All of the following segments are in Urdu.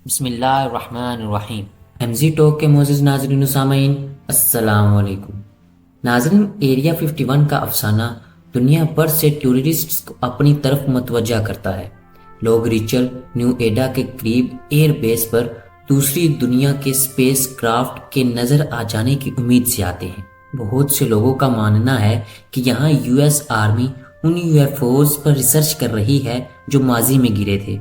بسم اللہ الرحمن الرحیم۔ ایم زی ٹاک کے معزز ناظرین و سامعین، السلام علیکم۔ ناظرین، ایریا 51 کا افسانہ دنیا بھر سے ٹورسٹس کو اپنی طرف متوجہ کرتا ہے۔ لوگ ریچل نیو ایڈا کے قریب ایئر بیس پر دوسری دنیا کے اسپیس کرافٹ کے نظر آ جانے کی امید سے آتے ہیں۔ بہت سے لوگوں کا ماننا ہے کہ یہاں یو ایس آرمی ان یو ایف اوز پر ریسرچ کر رہی ہے جو ماضی میں گرے تھے۔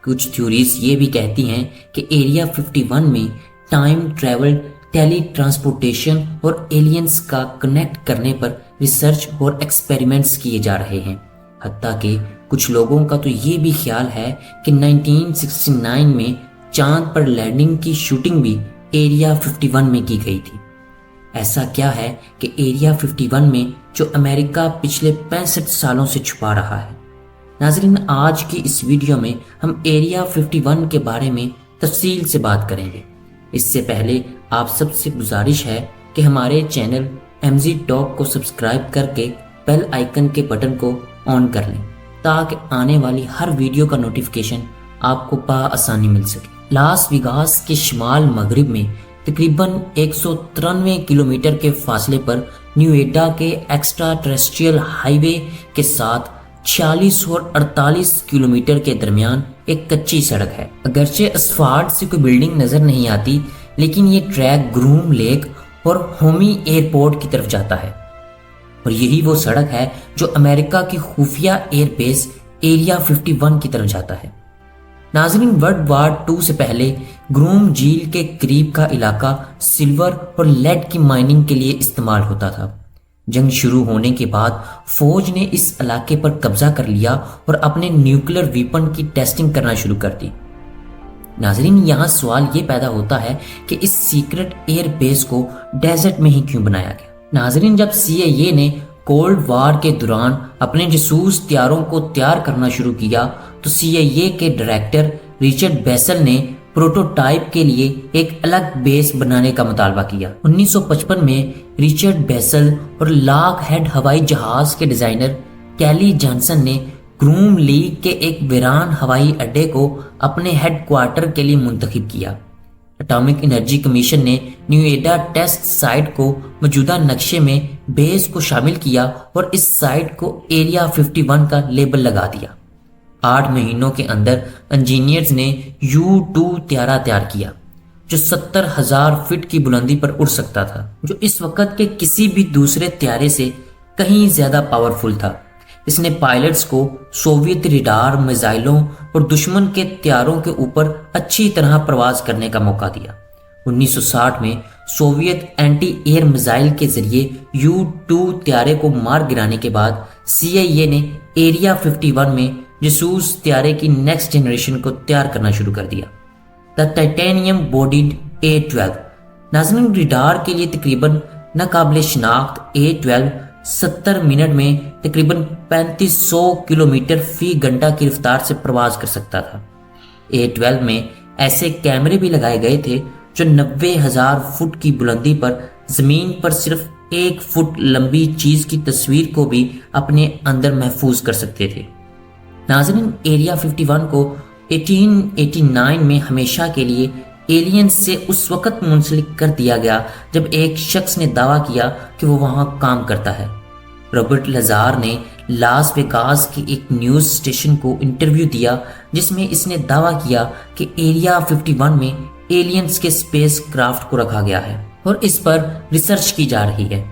کچھ تھیوریز یہ بھی کہتی ہیں کہ ایریا 51 میں ٹائم ٹریول، ٹیلی ٹرانسپورٹیشن اور ایلینز کا کنیکٹ کرنے پر ریسرچ اور ایکسپیریمنٹس کیے جا رہے ہیں۔ حتیٰ کہ کچھ لوگوں کا تو یہ بھی خیال ہے کہ 1969 میں چاند پر لینڈنگ کی شوٹنگ بھی ایریا 51 میں کی گئی تھی۔ ایسا کیا ہے کہ ایریا 51 میں جو امریکہ پچھلے 65 سالوں سے چھپا رہا ہے؟ ناظرین، آج کی اس ویڈیو میں ہم ایریا 51 کے بارے میں تفصیل سے بات کریں گے۔ اس سے پہلے آپ سب سے گزارش ہے کہ ہمارے چینل ایم زی ٹاک کو سبسکرائب کر کے بیل آئیکن کے بٹن کو آن کر لیں تاکہ آنے والی ہر ویڈیو کا نوٹیفیکیشن آپ کو بآسانی مل سکے۔ لاس ویگاس کے شمال مغرب میں تقریباً 193 کلومیٹر کے فاصلے پر نیو ایڈا کے ایکسٹرا ٹریسٹریل ہائی وے کے ساتھ 46 اور 48 کلومیٹر کے درمیان ایک کچی سڑک ہے۔ اگرچہ اسفالٹ سے کوئی بلڈنگ نظر نہیں آتی، لیکن یہ ٹریک گروم لیک اور ہومی ایئرپورٹ کی طرف جاتا ہے، اور یہی وہ سڑک ہے جو امریکہ کی خفیہ ایئر بیس ایریا 51 کی طرف جاتا ہے۔ ناظرین، ورلڈ وار 2 سے پہلے گروم جھیل کے قریب کا علاقہ سلور اور لیڈ کی مائننگ کے لیے استعمال ہوتا تھا۔ جنگ شروع ہونے کے بعد فوج نے اس علاقے پر قبضہ کر لیا اور اپنے نیوکلیر ویپن کی ٹیسٹنگ کرنا شروع کر دی۔ ناظرین، یہاں سوال یہ پیدا ہوتا ہے کہ اس سیکرٹ ایئر بیس کو ڈیزرٹ میں ہی کیوں بنایا گیا؟ ناظرین، جب سی اے اے نے کولڈ وار کے دوران اپنے جاسوس طیاروں کو تیار کرنا شروع کیا تو سی اے اے کے ڈائریکٹر ریچرڈ بیسل نے پروٹوٹائپ کے لیے ایک الگ بیس بنانے کا مطالبہ کیا۔ 1955 میں ریچرڈ بیسل اور لاک ہیڈ ہوائی جہاز کے ڈیزائنر کیلی جانسن نے گروم لیک کے ایک ویران ہوائی اڈے کو اپنے ہیڈ کوارٹر کے لیے منتخب کیا۔ اٹامک انرجی کمیشن نے نیو ایڈا ٹیسٹ سائٹ کو موجودہ نقشے میں بیس کو شامل کیا اور اس سائٹ کو ایریا 51 کا لیبل لگا دیا۔ 8 مہینوں کے اندر انجینئرز نے U-2 طیارہ تیار کیا جو 70,000 فٹ کی بلندی پر اڑ سکتا تھا، جو اس وقت کے کسی بھی دوسرے طیارے سے کہیں زیادہ پاورفل تھا۔ اس نے پائلٹس کو سوویت ریڈار میزائلوں اور دشمن کے طیاروں کے اوپر اچھی طرح پرواز کرنے کا موقع دیا۔ 1960 میں سوویت اینٹی ایئر میزائل کے ذریعے U-2 طیارے کو مار گرانے کے بعد سی اے اے نے ایریا 51 میں جاسوس طیارے کی نیکسٹ جنریشن کو تیار کرنا شروع کر دیا، دا ٹائٹینیم بوڈیڈ A-12۔ ناظرین، ریڈار کے لیے تقریباً ناقابل شناخت A-12 70 منٹ میں تقریباً 3500 کلومیٹر فی گھنٹہ کی رفتار سے پرواز کر سکتا تھا۔ A-12 میں ایسے کیمرے بھی لگائے گئے تھے جو 90,000 فٹ کی بلندی پر زمین پر صرف 1 فٹ لمبی چیز کی تصویر کو بھی اپنے اندر محفوظ کر سکتے تھے۔ ناظرین، ایریا 51 کو 1889 میں ہمیشہ کے لیے ایلینز سے اس وقت منسلک کر دیا گیا جب ایک شخص نے دعویٰ کیا کہ وہ وہاں کام کرتا ہے۔ رابرٹ لازار نے لاس ویگاس کے ایک نیوز اسٹیشن کو انٹرویو دیا جس میں اس نے دعویٰ کیا کہ ایریا 51 میں ایلینز کے اسپیس کرافٹ کو رکھا گیا ہے اور اس پر ریسرچ کی جا رہی ہے۔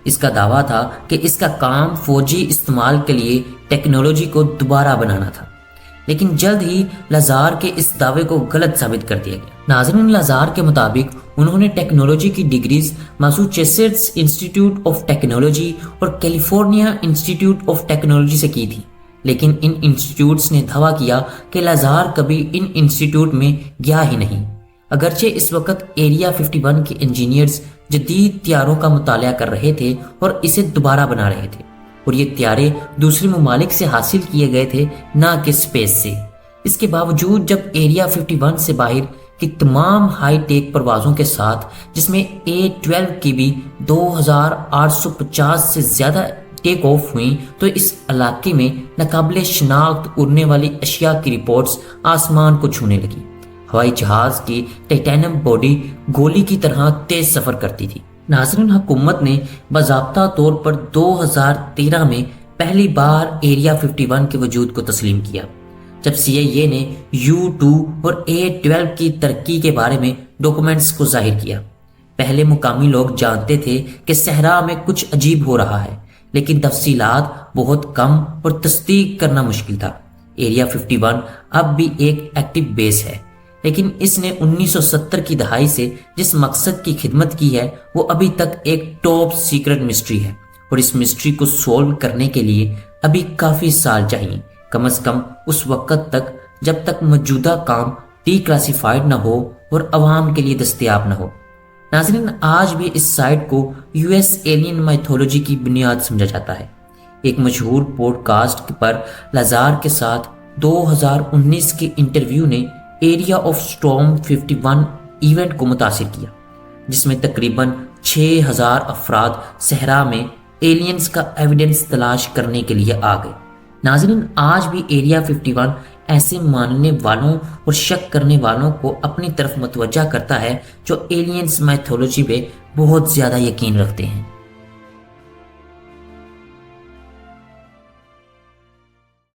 اس کا دعویٰ تھا کہ اس کا کام فوجی استعمال کے لیے ٹیکنالوجی کو دوبارہ بنانا تھا، لیکن جلد ہی لازار کے اس دعوے کو غلط ثابت کر دیا گیا۔ ناظرین، لازار کے مطابق انہوں نے ٹیکنالوجی کی ڈگریز ماسوچیسٹس انسٹیٹیوٹ آف ٹیکنالوجی اور کیلیفورنیا انسٹیٹیوٹ آف ٹیکنالوجی سے کی تھی، لیکن ان انسٹیٹیوٹس نے دعویٰ کیا کہ لازار کبھی ان انسٹیٹیوٹ میں گیا ہی نہیں۔ اگرچہ اس وقت ایریا 51 کے انجینئرز جدید طیاروں کا مطالعہ کر رہے تھے اور اسے دوبارہ بنا رہے تھے، اور یہ طیارے دوسرے ممالک سے حاصل کیے گئے تھے نہ کہ اسپیس سے۔ اس کے باوجود جب ایریا 51 سے باہر کی تمام ہائی ٹیک پروازوں کے ساتھ، جس میں A-12 کی بھی 2850 سے زیادہ ٹیک آف ہوئیں، تو اس علاقے میں ناقابل شناخت اڑنے والی اشیاء کی رپورٹس آسمان کو چھونے لگی۔ ہوائی جہاز کی ٹائٹینیم باڈی گولی کی طرح تیز سفر کرتی تھی۔ ناظرین، حکومت نے باضابطہ طور پر 2013 میں پہلی بار ایریا 51 کے وجود کو تسلیم کیا، جب CIA نے U2 اور A12 کی ترقی کے بارے میں ڈاکومنٹس کو ظاہر کیا۔ پہلے مقامی لوگ جانتے تھے کہ صحرا میں کچھ عجیب ہو رہا ہے، لیکن تفصیلات بہت کم اور تصدیق کرنا مشکل تھا۔ ایریا 51 اب بھی ایک ایکٹیو بیس ہے، لیکن اس نے 1970 کی دہائی سے جس مقصد کی خدمت کی ہے وہ ابھی تک ایک ٹاپ سیکرٹ مسٹری ہے، اور اس مسٹری کو سولو کرنے کے لیے ابھی کافی سال چاہیے، کم از کم اس وقت تک جب تک موجودہ کام ڈی کلاسیفائڈ نہ ہو اور عوام کے لیے دستیاب نہ ہو۔ ناظرین، آج بھی اس سائٹ کو US ایلین میتھولوجی کی بنیاد سمجھا جاتا ہے۔ ایک مشہور پوڈ کاسٹ پر لازار کے ساتھ 2019 کے انٹرویو نے ایریا آف سٹارم 51 ایونٹ کو متاثر کیا، جس میں تقریباً 6000 افراد صحرا میں ایلینز کا ایویڈنس تلاش کرنے کے لیے آ گئے۔ ناظرین، آج بھی ایریا 51 ایسے ماننے والوں اور شک کرنے والوں کو اپنی طرف متوجہ کرتا ہے جو ایلینز میتھولوجی پہ بہت زیادہ یقین رکھتے ہیں۔